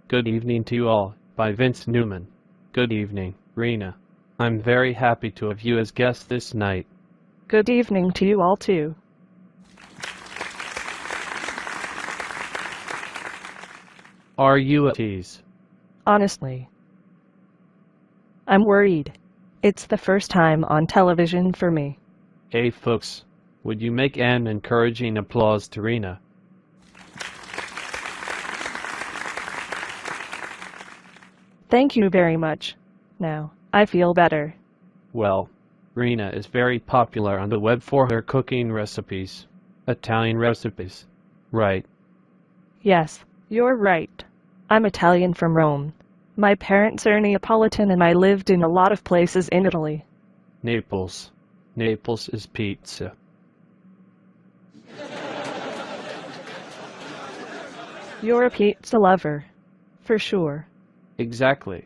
Good evening to you all, by Vince Newman. Good evening, Rina. I'm very happy to have you as guests this night. Good evening to you all too. Are you at ease? Honestly, I'm worried. It's the first time on television for me. Hey folks, would you make an encouraging applause to Rina? Thank you very much. Now, I feel better. Well, Rina is very popular on the web for her cooking recipes. Italian recipes. Right. Yes, you're right. I'm Italian from Rome. My parents are Neapolitan and I lived in a lot of places in Italy. Naples. Naples is pizza. You're a pizza lover. For sure. Exactly.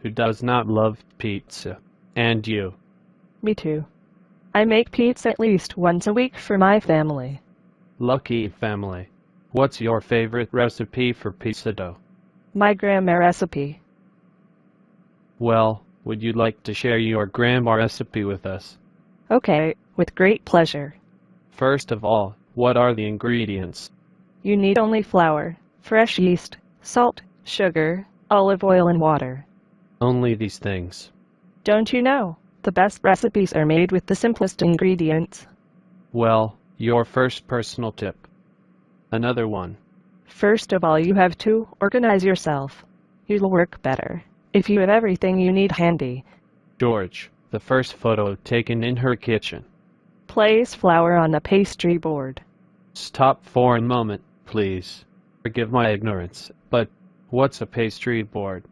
Who does not love pizza? And you? Me too. I make pizza at least once a week for my family. Lucky family. What's your favorite recipe for pizza dough? My grandma recipe. Well, would you like to share your grandma recipe with us? Okay, with great pleasure. First of all, what are the ingredients? You need only flour, fresh yeast, salt, sugar, olive oil and water. Only these things. Don't you know? The best recipes are made with the simplest ingredients. Well, your first personal tip. Another one. First of all, you have to organize yourself. You'll work better if you have everything you need handy. George, the first photo taken in her kitchen. Place flour on a pastry board. Stop for a moment, please. Forgive my ignorance, but what's a pastry board?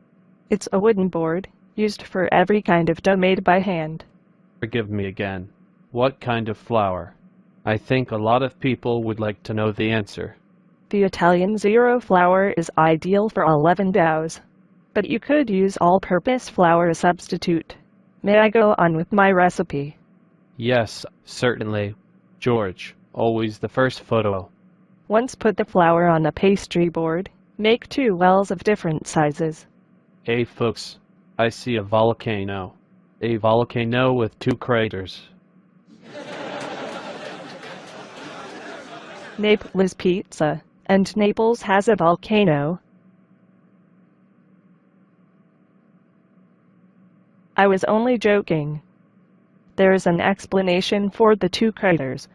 It's a wooden board used for every kind of dough made by hand. Forgive me again. What kind of flour? I think a lot of people would like to know the answer. The Italian zero flour is ideal for all leavened doughs, but you could use all-purpose flour as a substitute. May I go on with my recipe? Yes, certainly. George, always the first photo. Once put the flour on a pastry board, make 2 wells of different sizes. Hey folks, I see a volcano. A volcano with 2 craters. Naples pizza, and Naples has a volcano. I was only joking. There is an explanation for the 2 craters.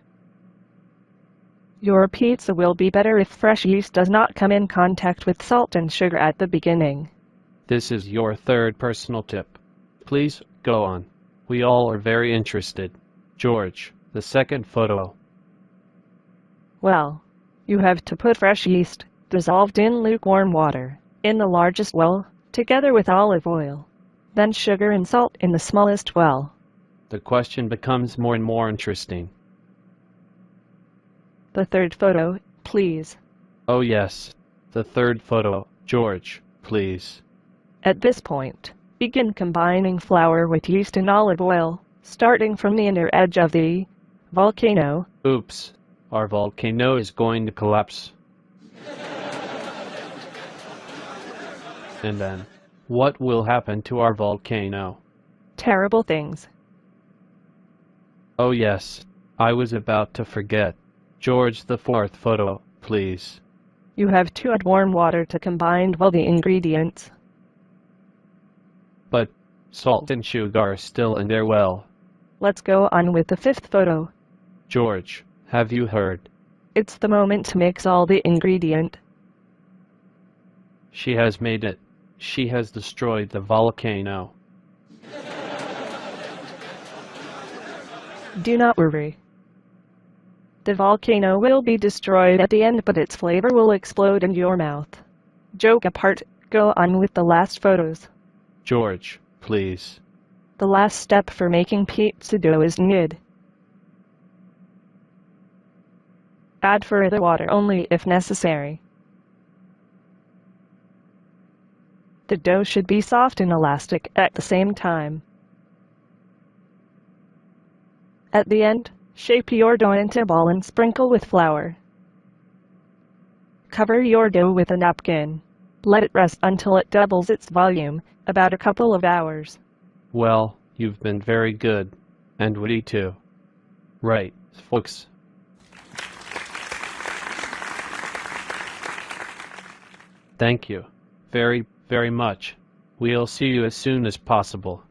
Your pizza will be better if fresh yeast does not come in contact with salt and sugar at the beginning. This is your third personal tip. Please, go on. We all are very interested. George, the second photo. Well, you have to put fresh yeast, dissolved in lukewarm water, in the largest well, together with olive oil. Then sugar and salt in the smallest well. The question becomes more and more interesting. The third photo, please. Oh yes, the third photo. George, please. At this point, begin combining flour with yeast and olive oil, starting from the inner edge of the volcano. Oops, our volcano is going to collapse. And then, what will happen to our volcano? Terrible things. Oh yes, I was about to forget. George, the fourth photo, please. You have to add warm water to combine well the ingredients. But salt and sugar are still in their well. Let's go on with the fifth photo. George, have you heard? It's the moment to mix all the ingredient. She has made it. She has destroyed the volcano. Do not worry. The volcano will be destroyed at the end, but its flavor will explode in your mouth. Joke apart, go on with the last photos. George, please. The last step for making pizza dough is knead. Add further water only if necessary. The dough should be soft and elastic at the same time. At the end, shape your dough into a ball and sprinkle with flour. Cover your dough with a napkin. Let it rest until it doubles its volume, about a couple of hours. Well, you've been very good. And witty too. Right, folks. Thank you. Very, very much. We'll see you as soon as possible.